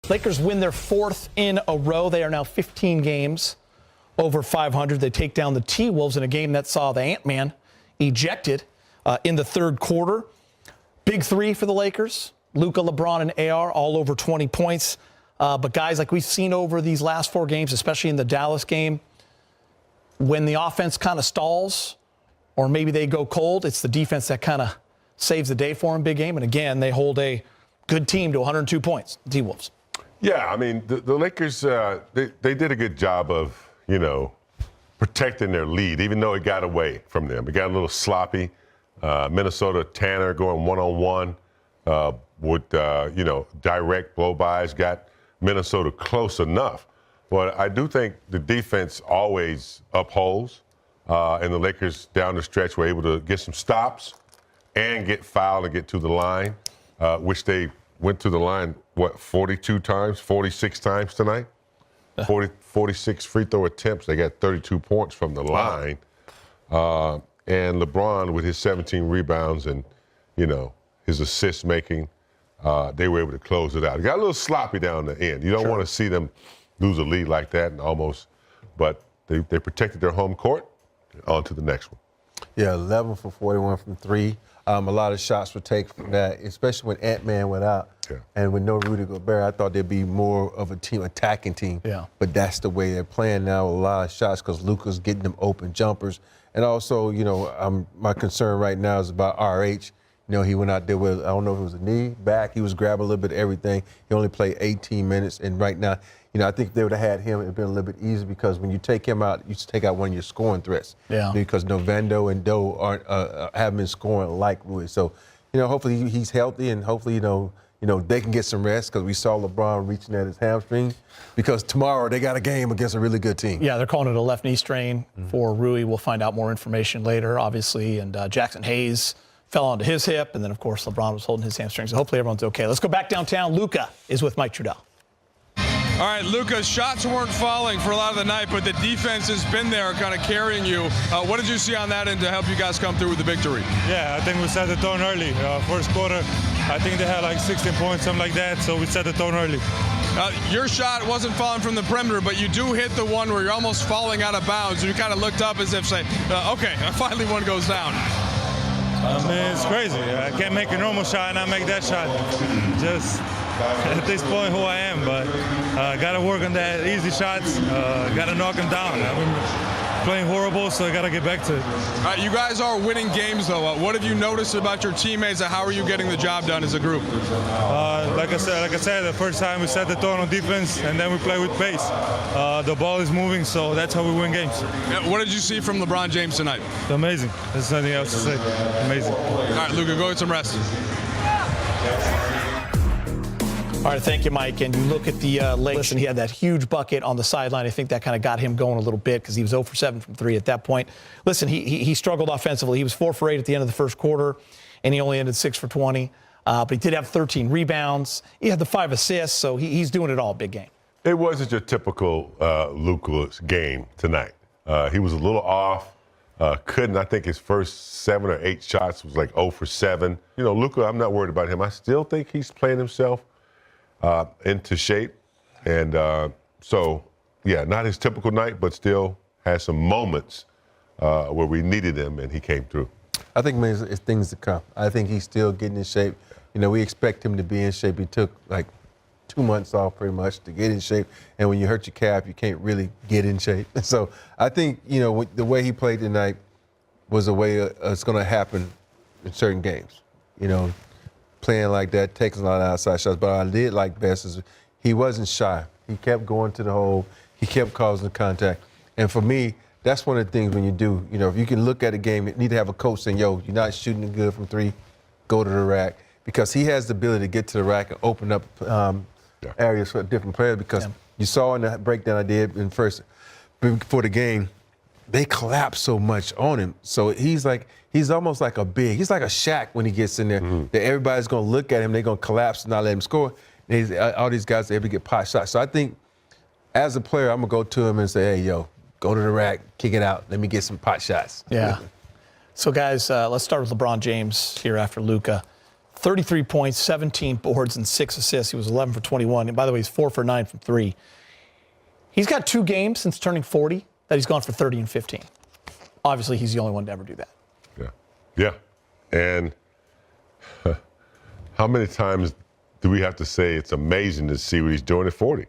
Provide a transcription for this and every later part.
Lakers win their 4th in a row. They are now 15 games over 500. They take down the T-Wolves in a game that saw the Ant-Man ejected in the 3rd quarter. Big 3 for the Lakers. Luka, LeBron, and AR all over 20 points. But guys, like we've seen over these last 4 games, especially in the Dallas game, when the offense kind of stalls or maybe they go cold, it's the defense that kind of saves the day for them, big game. And again, they hold a good team to 102 points, the T-Wolves. Yeah, I mean, the Lakers, they did a good job of, protecting their lead, even though it got away from them. It got a little sloppy. Minnesota, Tanner going one-on-one with, direct blow-bys, got Minnesota close enough. But I do think the defense always upholds, and the Lakers down the stretch were able to get some stops and get fouled and get to the line, which they went to the line, 42 times, 46 times tonight? 46 free throw attempts. They got 32 points from the line. And LeBron, with his 17 rebounds and, his assist making, they were able to close it out. It got a little sloppy down the end. You don't want to see them lose a lead like that but they protected their home court. On to the next one. Yeah, 11 for 41 from 3. A lot of shots were taken from that, especially when Ant-Man went out. Yeah. And with no Rudy Gobert, I thought there'd be more of a team, attacking team. Yeah. But that's the way they're playing now, a lot of shots because Luka's getting them open jumpers. And also, my concern right now is about RH. He went out there with, I don't know if it was a knee, back. He was grabbing a little bit of everything. He only played 18 minutes. And right now, I think if they would have had him, it would have been a little bit easier because when you take him out, you take out one of your scoring threats. Yeah. Because Novendo and Doe haven't been scoring like Rui. So, hopefully he's healthy and hopefully, they can get some rest because we saw LeBron reaching at his hamstring because tomorrow they got a game against a really good team. Yeah, they're calling it a left knee strain for Rui. We'll find out more information later, obviously. And Jackson Hayes fell onto his hip. And then, of course, LeBron was holding his hamstring. So hopefully everyone's okay. Let's go back downtown. Luka is with Mike Trudell. All right, Luka, shots weren't falling for a lot of the night, but the defense has been there kind of carrying you. What did you see on that end to help you guys come through with the victory? Yeah, I think we set the tone early. First quarter, I think they had like 16 points, something like that, so we set the tone early. Your shot wasn't falling from the perimeter, but you do hit the one where you're almost falling out of bounds. You kind of looked up as if saying, okay, finally one goes down. I mean, it's crazy. I can't make a normal shot and I make that shot. Just at this point who I am, but got to work on that easy shots, got to knock them down. I've been playing horrible, so I got to get back to it. You guys are winning games, though. What have you noticed about your teammates and how are you getting the job done as a group? Like I said, the first time we set the tone on defense, and then we play with pace. The ball is moving, so that's how we win games. What did you see from LeBron James tonight? It's amazing. There's nothing else to say. Amazing. All right, Luka, go get some rest. All right, thank you, Mike. And you look at the Lakers, and he had that huge bucket on the sideline. I think that kind of got him going a little bit because he was 0 for 7 from 3 at that point. Listen, he struggled offensively. He was 4 for 8 at the end of the first quarter, and he only ended 6 for 20. But he did have 13 rebounds. He had the 5 assists, so he's doing it all, big game. It wasn't your typical Luka's game tonight. He was a little off. I think his first 7 or 8 shots was like 0 for 7. Luka, I'm not worried about him. I still think he's playing himself into shape. And not his typical night, but still has some moments where we needed him, and he came through. I think it's things to come. I think he's still getting in shape. We expect him to be in shape. He took like 2 months off pretty much to get in shape. And when you hurt your calf, you can't really get in shape. So I think, the way he played tonight was the way it's going to happen in certain games. Playing like that, taking a lot of outside shots. But what I did like best is he wasn't shy. He kept going to the hole. He kept causing contact. And for me, that's one of the things when you do, if you can look at a game, you need to have a coach saying, you're not shooting it good from 3, go to the rack. Because he has the ability to get to the rack and open up areas for different players. Because you saw in the breakdown I did before the game, they collapse so much on him. So he's almost like he's like a Shaq when he gets in there. That everybody's going to look at him, they're going to collapse and not let him score. And all these guys are able to get pot shots. So I think as a player, I'm going to go to him and say, hey, go to the rack, kick it out. Let me get some pot shots. Yeah. So, guys, let's start with LeBron James here after Luka. 33 points, 17 boards, and 6 assists. He was 11 for 21. And by the way, he's 4 for 9 from 3. He's got 2 games since turning 40 that he's gone for 30 and 15. Obviously, he's the only one to ever do that. Yeah. And how many times do we have to say it's amazing to see what he's doing at 40?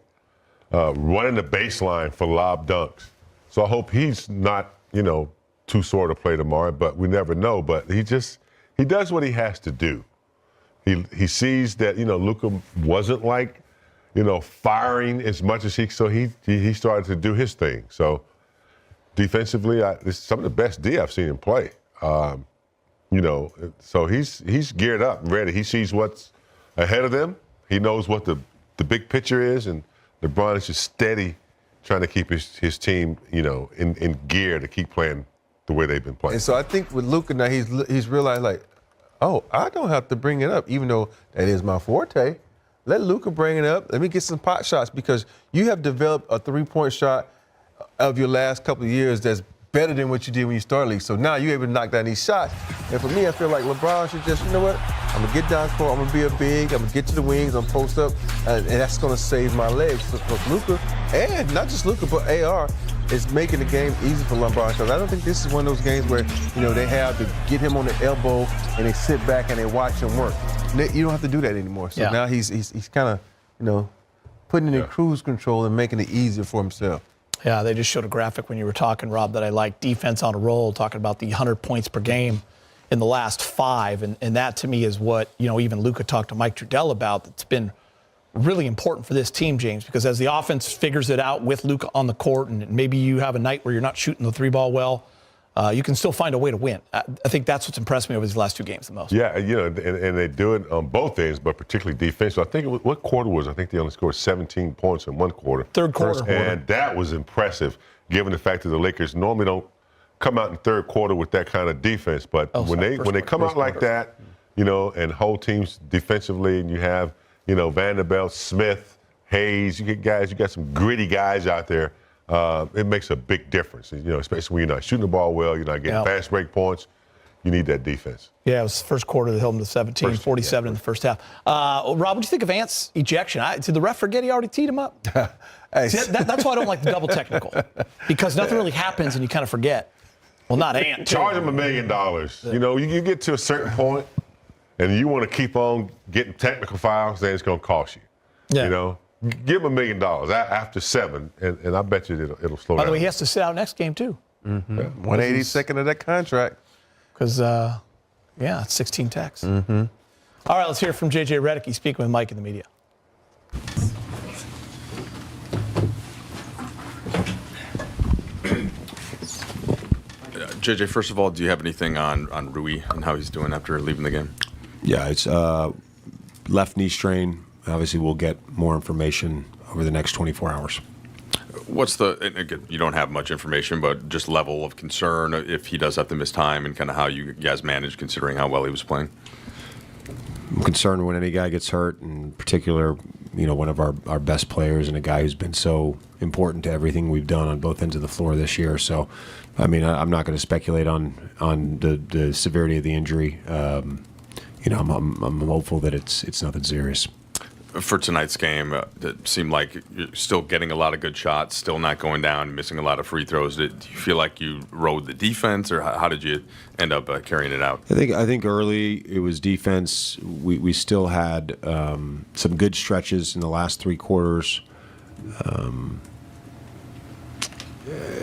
Running the baseline for lob dunks. So I hope he's not, too sore to play tomorrow, but we never know. But he does what he has to do. He sees that, Luka wasn't firing as much as so he started to do his thing. So defensively, this is some of the best D I've seen him play. So he's geared up and ready. He sees what's ahead of them. He knows what the big picture is, and LeBron is just steady trying to keep his team, in gear to keep playing the way they've been playing. And so I think with Luka now, he's realized I don't have to bring it up, even though that is my forte. Let Luka bring it up. Let me get some pot shots, because you have developed a 3-point shot of your last couple of years that's better than what you did when you started league. So now you're able to knock down these shots. And for me, I feel like LeBron should just, I'm going to get down court, I'm going to be a big, I'm going to get to the wings, I'm post up, and that's going to save my legs. So for Luka, and not just Luka, but AR, is making the game easy for LeBron, because I don't think this is one of those games where, they have to get him on the elbow and they sit back and they watch him work. You don't have to do that anymore. So now he's kind of, putting it in cruise control and making it easier for himself. Yeah, they just showed a graphic when you were talking, Rob, that I like. Defense on a roll, talking about the 100 points per game in the last 5. And that, to me, is what, even Luka talked to Mike Trudell about. That's been really important for this team, James, because as the offense figures it out with Luka on the court, and maybe you have a night where you're not shooting the 3-ball well, you can still find a way to win. I think that's what's impressed me over these last 2 games the most. Yeah, and they do it on both ends, but particularly defense. So I think what quarter was? I think they only scored 17 points in one quarter. Third quarter. And that was impressive, given the fact that the Lakers normally don't come out in third quarter with that kind of defense. But when they come out like that, and hold teams defensively, and you have, Vanderbilt, Smith, Hayes, you got some gritty guys out there. It makes a big difference, especially when you're not shooting the ball well, you're not getting fast break points. You need that defense. Yeah, it was the first quarter that held them to 17, 47 in the first half. Rob, what do you think of Ant's ejection? Did the ref forget he already teed him up? See, that's why I don't like the double technical, because nothing really happens and you kind of forget. Well, not Ant. Charge him $1 million. You get to a certain point and you want to keep on getting technical fouls, then it's going to cost you. Yeah. Give him $1 million after 7, and I bet you it'll slow down. By the way, he has to sit out next game, too. Mm-hmm. 182nd of that contract. Because, it's 16 techs. Mm-hmm. All right, let's hear from J.J. Redick. He's speaking with Mike in the media. J.J., first of all, do you have anything on Rui and how he's doing after leaving the game? Yeah, it's left knee strain. Obviously, we'll get more information over the next 24 hours. What's and again, you don't have much information, but just level of concern if he does have to miss time, and kind of how you guys manage considering how well he was playing? I'm concerned when any guy gets hurt, in particular, one of our best players and a guy who's been so important to everything we've done on both ends of the floor this year. So, I'm not going to speculate on the severity of the injury. I'm hopeful that it's nothing serious. For tonight's game, it seemed like you're still getting a lot of good shots, still not going down, missing a lot of free throws. Do you feel like you rode the defense, or how did you end up carrying it out? I think early it was defense. We still had some good stretches in the last 3 quarters.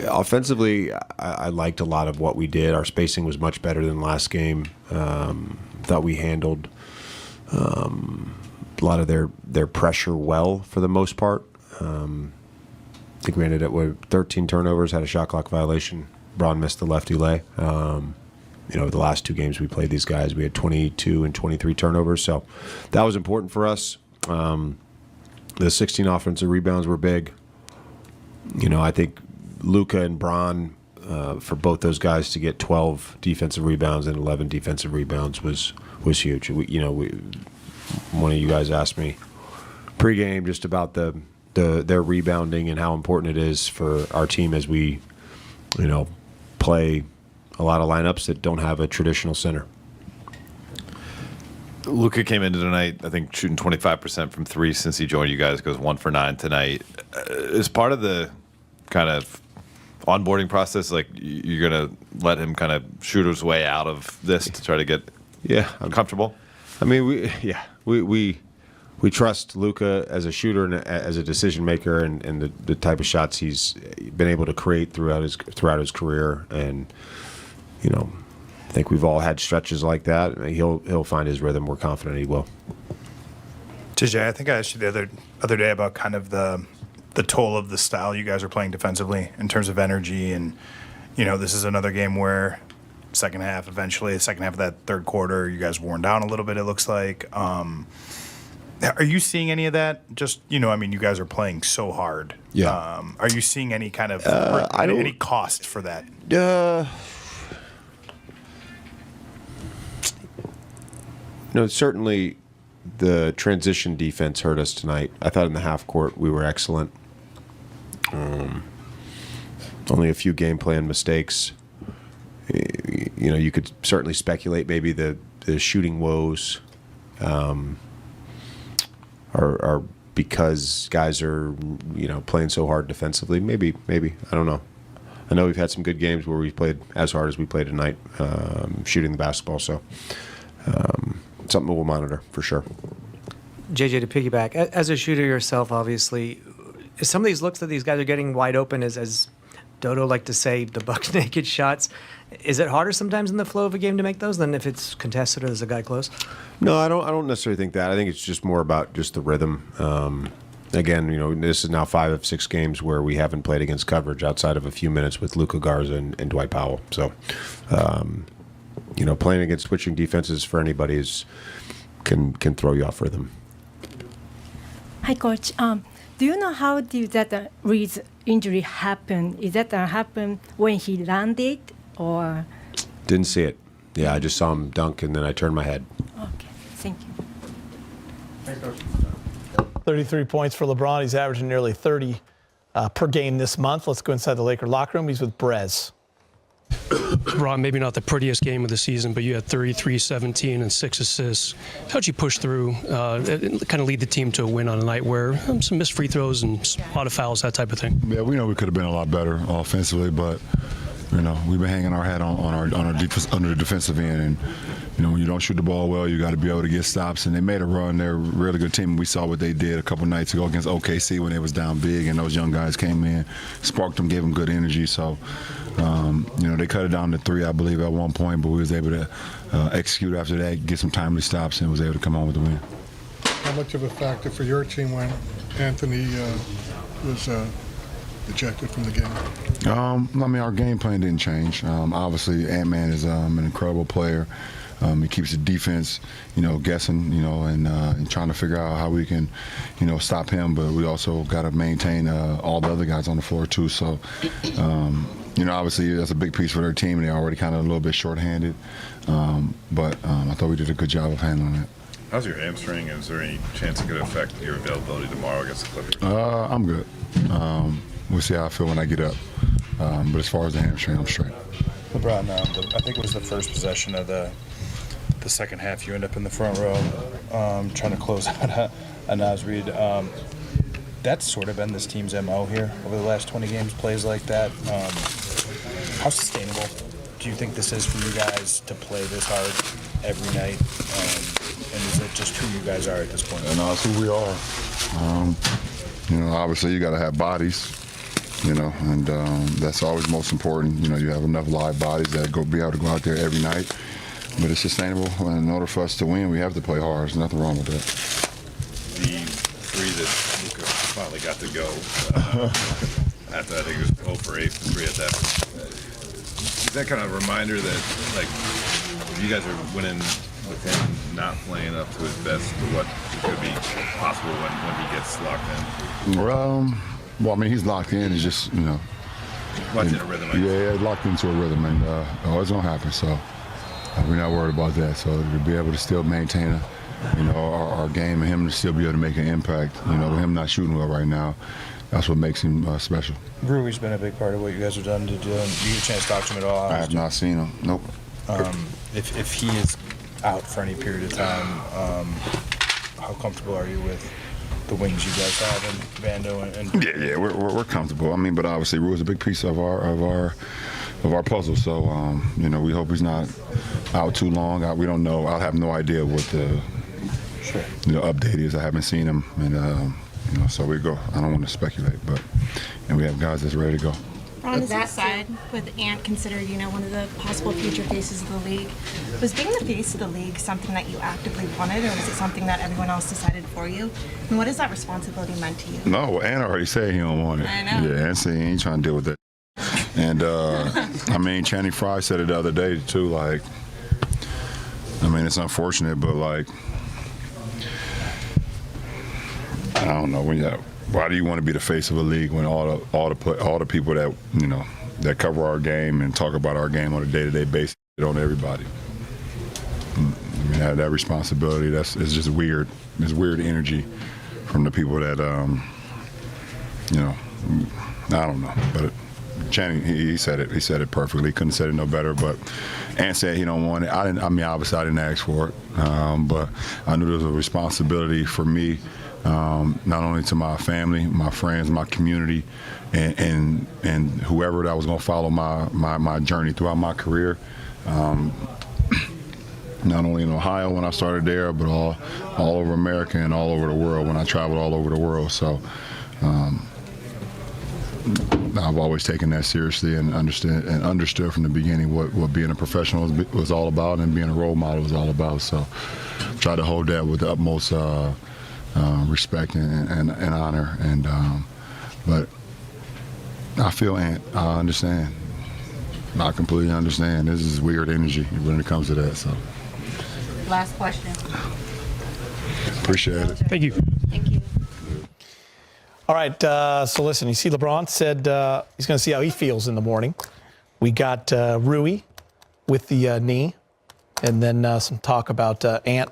Offensively, I liked a lot of what we did. Our spacing was much better than last game. Thought we handled a lot of their pressure well for the most part. I think we ended up with 13 turnovers, had a shot clock violation. Bron missed the lefty lay. The last 2 games we played these guys, we had 22 and 23 turnovers, so that was important for us. The 16 offensive rebounds were big. I think Luka and Bron, for both those guys to get 12 defensive rebounds and 11 defensive rebounds was huge. One of you guys asked me pregame just about their rebounding and how important it is for our team as we, play a lot of lineups that don't have a traditional center. Luka came into tonight, I think, shooting 25% from three since he joined you guys. Goes 1 for 9 tonight. Is part of the kind of onboarding process, like you're gonna let him kind of shoot his way out of this to try to get comfortable? I mean, we trust Luka as a shooter and as a decision maker, and the type of shots he's been able to create throughout his career. And I think we've all had stretches like that. He'll find his rhythm. We're confident he will. JJ, I think I asked you the other day about kind of the toll of the style you guys are playing defensively in terms of energy, and this is another game where the second half of that third quarter, you guys worn down a little bit, it looks like. Are you seeing any of that? Just you guys are playing so hard. Yeah. Are you seeing any kind of any cost for that? Certainly the transition defense hurt us tonight. I thought in the half court we were excellent. Only a few game plan mistakes. You could certainly speculate maybe the shooting woes are because guys are playing so hard defensively. Maybe I don't know. I know we've had some good games where we've played as hard as we played tonight, shooting the basketball. So something we'll monitor for sure. JJ, to piggyback, as a shooter yourself, obviously, some of these looks that these guys are getting wide open, as Dodo like to say, the buck naked shots. Is it harder sometimes in the flow of a game to make those than if it's contested or there's a guy close? No, I don't necessarily think that. I think it's just more about just the rhythm. Again, this is now 5 of 6 games where we haven't played against coverage outside of a few minutes with Luka Garza and Dwight Powell. So, playing against switching defenses for anybody can throw you off rhythm. Hi, Coach. Do you know how did that Reed's injury happen? Is that happen when he landed or? Didn't see it. Yeah, I just saw him dunk and then I turned my head. Okay, thank you. 33 points for LeBron. He's averaging nearly 30 per game this month. Let's go inside the Laker locker room. He's with Brez. Ron, maybe not the prettiest game of the season, but you had 33, 17, and 6 assists. How'd you push through, and kind of lead the team to a win on a night where some missed free throws and a lot of fouls, that type of thing? Yeah, we know we could have been a lot better offensively, but we've been hanging our hat on our defense, under the defensive end, and when you don't shoot the ball well, you got to be able to get stops. And they made a run. They're a really good team. We saw what they did a couple nights ago against OKC when they was down big, and those young guys came in, sparked them, gave them good energy. So, they cut it down to 3, I believe, at one point, but we was able to execute after that, get some timely stops, and was able to come on with the win. How much of a factor for your team when Anthony was ejected from the game? Our game plan didn't change. Obviously, Ant-Man is an incredible player. He keeps the defense, guessing, and trying to figure out how we can, stop him. But we also got to maintain all the other guys on the floor too. So, obviously that's a big piece for their team. They're already kind of a little bit shorthanded, but I thought we did a good job of handling it. How's your hamstring? Is there any chance it could affect your availability tomorrow against the Clippers? I'm good. We'll see how I feel when I get up. But as far as the hamstring, I'm straight. LeBron, I think it was the first possession of the second half. You end up in the front row trying to close out a Naz Reid. That's sort of been this team's MO here over the last 20 games, plays like that. How sustainable do you think this is for you guys to play this hard every night? And is it just who you guys are at this point? No, it's who we are. Obviously you got to have bodies, and that's always most important. You have enough live bodies that be able to go out there every night. But it's sustainable, and in order for us to win, we have to play hard. There's nothing wrong with that. The 3 that Luka finally got to go after I think it was 0 for 8 for 3 at that point. Is that kind of a reminder that, you guys are winning with him not playing up to his best, to what could be possible when he gets locked in? He's locked in. It's just, locked in a rhythm. Yeah, locked into a rhythm, and it's gonna happen. So we're not worried about that. So to be able to still maintain, our game, and him to still be able to make an impact. With him not shooting well right now, that's what makes him special. Rui's been a big part of what you guys have done. Did you get a chance to talk to him at all? I have not seen him. Nope. If he is out for any period of time, how comfortable are you with the wings you guys have in Vando and Yeah, we're comfortable. I mean, but obviously Rue's a big piece of our puzzle. So we hope he's not out too long. We don't know. I have no idea what the update is. I haven't seen him, and so we go. I don't want to speculate, and we have guys that's ready to go. On that side, with Ant considered, one of the possible future faces of the league, was being the face of the league something that you actively wanted, or was it something that everyone else decided for you? And what has that responsibility meant to you? No, Ant already said he don't want it. I know. Yeah, Ant said he ain't trying to deal with that. And I mean, Channing Frye said it the other day too. Like, I mean, it's unfortunate, but like, I don't know why do you want to be the face of a league when all the people that that cover our game and talk about our game on a day-to-day basis on everybody? I mean, that responsibility, it's just weird. It's weird energy from the people that I don't know. But Channing, he said it. He said it perfectly. He couldn't have said it no better. But Ant said he don't want it. Obviously I didn't ask for it, but I knew there was a responsibility for me. Not only to my family, my friends, my community, and whoever that was going to follow my journey throughout my career. Not only in Ohio when I started there, but all over America and all over the world when I traveled all over the world. So I've always taken that seriously and understood from the beginning what being a professional was all about and being a role model was all about. So try to hold that with the utmost respect and honor, but I feel Ant. I understand. I completely understand. This is weird energy when it comes to that. So. Last question. Appreciate it. Thank you. Thank you. All right, so listen, you see LeBron said he's going to see how he feels in the morning. We got Rui with the knee, and then some talk about Ant,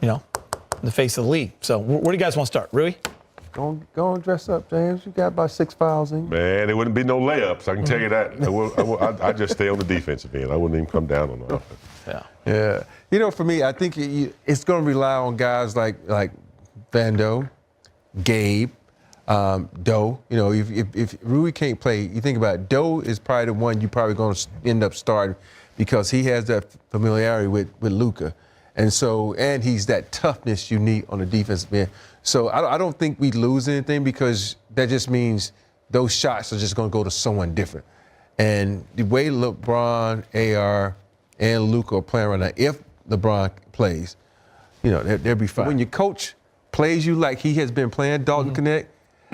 in the face of the league. So where do you guys want to start? Rui? Go and dress up, James. You got about 6 fouls in. Man, it wouldn't be no layups. I can tell you that. I just stay on the defensive end. I wouldn't even come down on the offense. Yeah. For me, I think it's going to rely on guys like Vando, Gabe, Doe. If Rui can't play, you think about it, Doe is probably the one you're probably going to end up starting because he has that familiarity with Luka. And he's that toughness you need on the defensive end. So I don't think we lose anything because that just means those shots are just going to go to someone different. And the way LeBron, AR, and Luka are playing right now, if LeBron plays, they'll be fine. When your coach plays you like he has been playing Dalton Connect,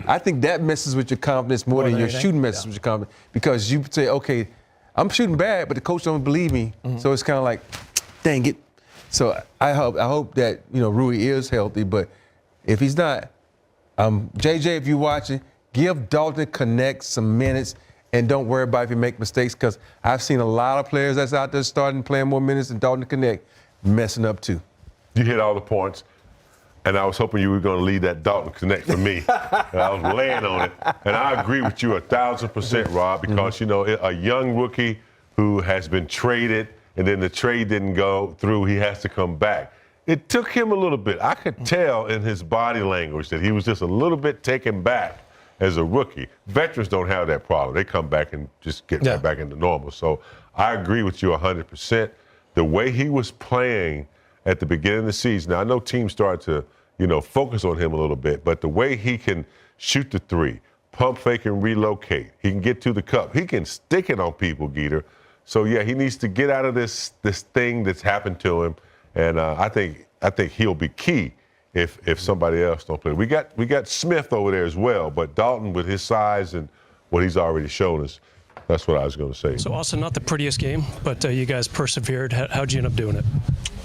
I think that messes with your confidence more than your shooting messes with your confidence because you say, okay, I'm shooting bad, but the coach don't believe me. So it's kind of like, dang it. So I hope that Rui is healthy, but if he's not, JJ, if you're watching, give Dalton Connect some minutes and don't worry about if you make mistakes because I've seen a lot of players that's out there starting playing more minutes than Dalton Connect messing up too. You hit all the points, and I was hoping you were going to lead that Dalton Connect for me. I was laying on it, and I agree with you 1,000%, Rob, because a young rookie who has been traded. And then the trade didn't go through, he has to come back. It took him a little bit. I could tell in his body language that he was just a little bit taken back as a rookie. Veterans don't have that problem. They come back and just get right back into normal. So I agree with you 100%. The way he was playing at the beginning of the season, now I know teams started to, focus on him a little bit, but the way he can shoot the three, pump fake and relocate, he can get to the cup, he can stick it on people, Geeter. So yeah, he needs to get out of this thing that's happened to him, and I think he'll be key if somebody else don't play. We got Smith over there as well, but Dalton with his size and what he's already shown us, that's what I was going to say. So Austin, not the prettiest game, but you guys persevered. How'd you end up doing it?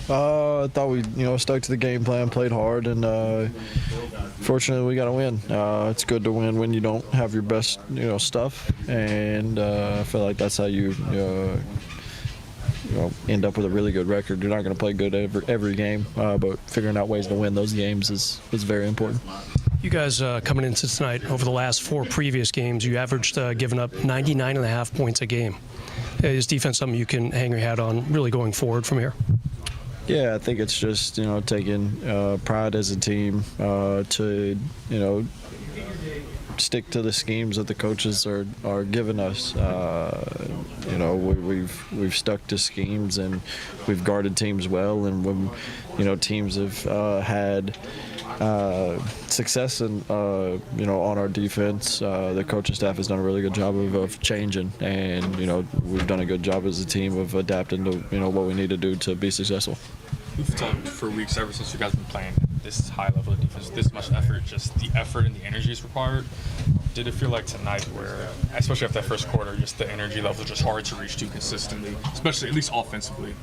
I thought we stuck to the game plan, played hard, and fortunately we got to win. It's good to win when you don't have your best stuff, and I feel like that's how you end up with a really good record. You're not going to play good every game, but figuring out ways to win those games is very important. You guys coming into tonight, over the last 4 previous games, you averaged giving up 99.5 points a game. Is defense something you can hang your hat on really going forward from here? Yeah, I think it's just, taking pride as a team to, stick to the schemes that the coaches are giving us. We've stuck to schemes and we've guarded teams well, and when teams have had success on our defense, the coaching staff has done a really good job of changing, and we've done a good job as a team of adapting to what we need to do to be successful. We've talked for weeks ever since you guys have been playing this high level of defense, this much effort, just the effort and the energy is required. Did it feel like tonight where, especially after that first quarter, just the energy level is just hard to reach to consistently, especially at least offensively?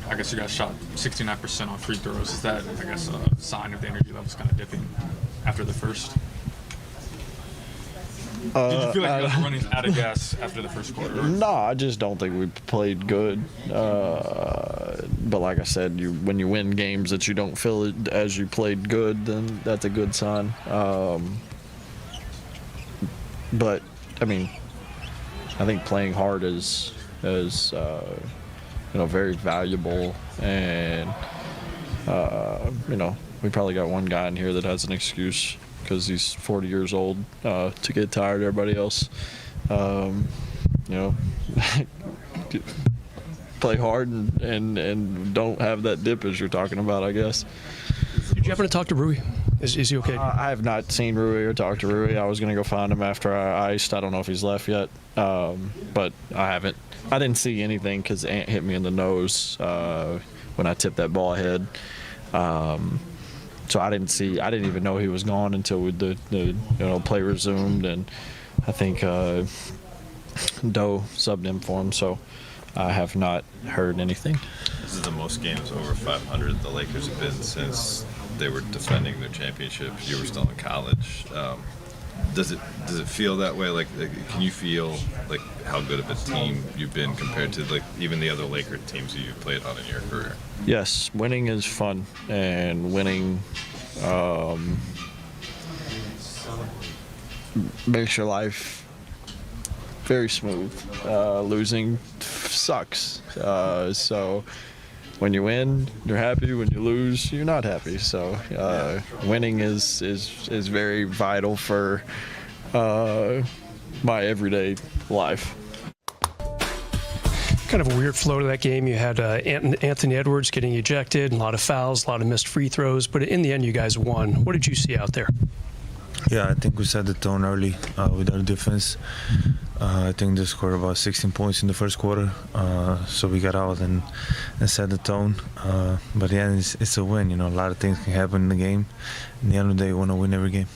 I guess you guys shot 69% on free throws. Is that, I guess, a sign of the energy levels kind of dipping after the first? Did you feel like you guys were running out of gas after the first quarter? No, I just don't think we played good. But like I said, when you win games that you don't feel it as you played good, then that's a good sign. But I mean, I think playing hard is very valuable, and we probably got one guy in here that has an excuse because he's 40 years old to get tired of everybody else. Play hard and don't have that dip as you're talking about, I guess. Did you happen to talk to Rui? Is he okay? I have not seen Rui or talked to Rui. I was going to go find him after I iced. I don't know if he's left yet, but I haven't. I didn't see anything because Ant hit me in the nose when I tipped that ball ahead. So I didn't even know he was gone until the play resumed, and I think Doe subbed him for him. So I have not heard anything. This is the most games over 500 the Lakers have been since they were defending their championship. You were still in college. Does it feel that way? Like, can you feel like how good of a team you've been compared to like even the other Laker teams you've played on in your career? Yes, winning is fun, and winning makes your life very smooth. Losing sucks. So when you win, you're happy. When you lose, you're not happy. So winning is very vital for my everyday life. Kind of a weird flow to that game. You had Anthony Edwards getting ejected, a lot of fouls, a lot of missed free throws, but in the end, you guys won. What did you see out there? Yeah, I think we set the tone early with our defense. I think they scored about 16 points in the first quarter, so we got out and set the tone. But yeah, it's a win. A lot of things can happen in the game. In the end of the day, you want to win every game.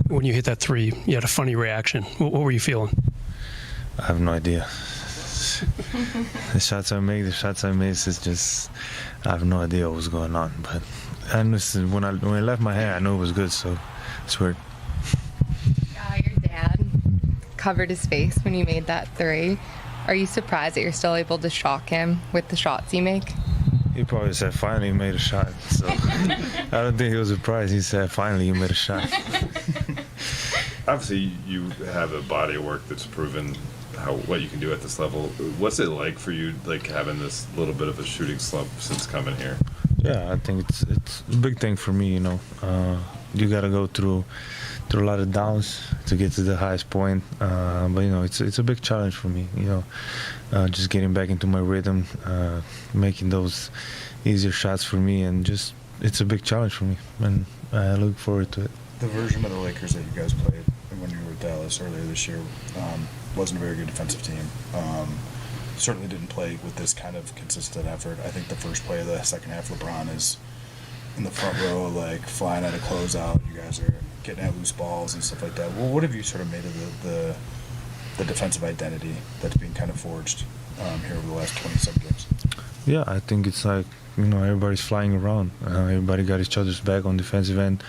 When you hit that three, you had a funny reaction. What were you feeling? I have no idea. The shots I make, the shots I miss, it's just I have no idea what was going on. But when I left my hair, I knew it was good, so it's weird. Your dad covered his face when you made that three. Are you surprised that you're still able to shock him with the shots you make? He probably said, finally you made a shot. So I don't think he was surprised. He said, finally you made a shot. Obviously, you have a body of work that's proven what you can do at this level. What's it like for you, like having this little bit of a shooting slump since coming here? Yeah, I think it's a big thing for me. You got to go through a lot of downs to get to the highest point. But it's a big challenge for me. Just getting back into my rhythm, making those easier shots for me, and just it's a big challenge for me, and I look forward to it. The version of the Lakers that you guys played when you were with Dallas earlier this year wasn't a very good defensive team. Certainly didn't play with this kind of consistent effort. I think the first play of the second half, LeBron is in the front row, like flying at a closeout. You guys are getting at loose balls and stuff like that. Well, what have you sort of made of the defensive identity that's being kind of forged here over the last 27 games? Yeah, I think it's like, everybody's flying around. Everybody got each other's back on defensive end,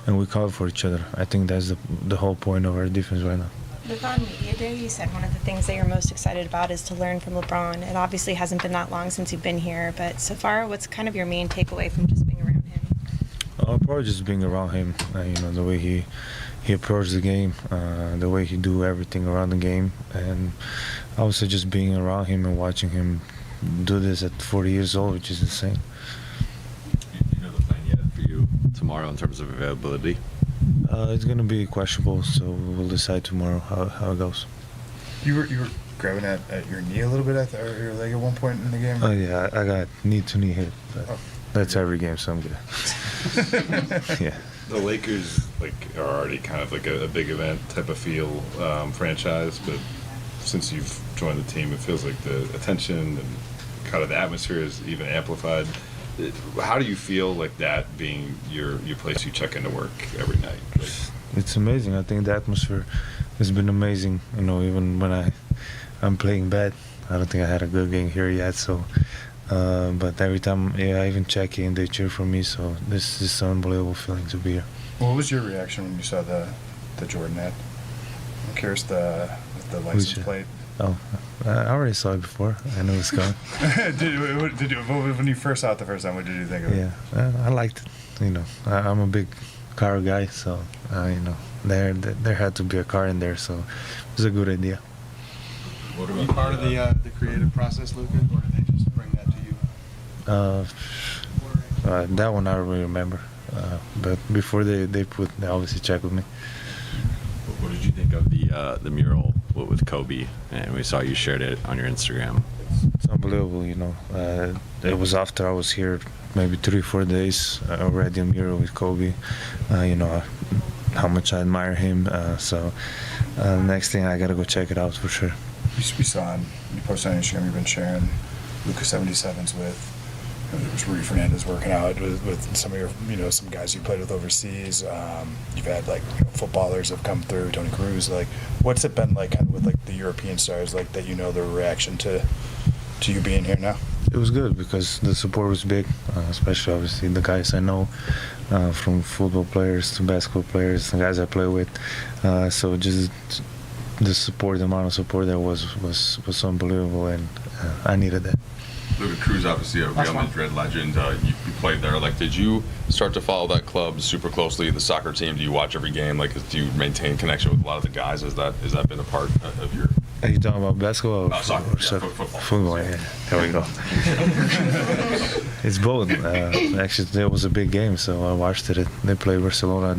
and we cover for each other. I think that's the whole point of our defense right now. LeBron Media Day, you said one of the things that you're most excited about is to learn from LeBron. It obviously hasn't been that long since you've been here, but so far, what's kind of your main takeaway from just being around him? Probably just being around him, the way he approached the game, the way he do everything around the game, and also just being around him and watching him do this at 40 years old, which is insane. tomorrow in terms of availability? It's going to be questionable, so we'll decide tomorrow how it goes. You were grabbing at your knee a little bit or your leg at one point in the game? Oh, yeah, I got knee-to-knee hit. But that's every game, so I'm good. Yeah. The Lakers are already kind of like a big event type of feel franchise, but since you've joined the team, it feels like the attention and kind of the atmosphere is even amplified. How do you feel like that being your place you check into work every night? It's amazing. I think the atmosphere has been amazing. Even when I'm playing bad, I don't think I had a good game here yet. So, but every time I even check in, they cheer for me. So this is an unbelievable feeling to be here. What was your reaction when you saw the Jordan ad? I'm curious the license plate. Oh, I already saw it before. I knew it was coming. did you when you first saw it the first time? What did you think of it? Yeah, I liked it. I'm a big car guy, so there had to be a car in there, so it was a good idea. What about part of the creative process, Luka, or did they just bring that to you? That one I don't really remember, but before they obviously checked with me. What did you think of the mural with Kobe? And we saw you shared it on your Instagram. It's unbelievable, It was after I was here, maybe 3-4 days already, a mural with Kobe. How much I admire him. So next thing I gotta go check it out for sure. We saw you posted on Instagram. You've been sharing Luka 77s with. There was Rudy Fernandez working out with some of your, some guys you played with overseas. You've had footballers have come through, Tony Cruz. What's it been like kind of with the European stars, the reaction to you being here now? It was good because the support was big, especially obviously the guys I know, from football players to basketball players, the guys I play with. So just the support, the amount of support there was unbelievable, and I needed that. Luka Cruz, obviously a Real Madrid legend. You played there. Did you start to follow that club super closely? The soccer team. Do you watch every game? Do you maintain connection with a lot of the guys? Has that been a part of your? Are you talking about basketball or soccer? Football. Football. Yeah. There we go. It's both. Actually, there was a big game, so I watched it. They played Barcelona.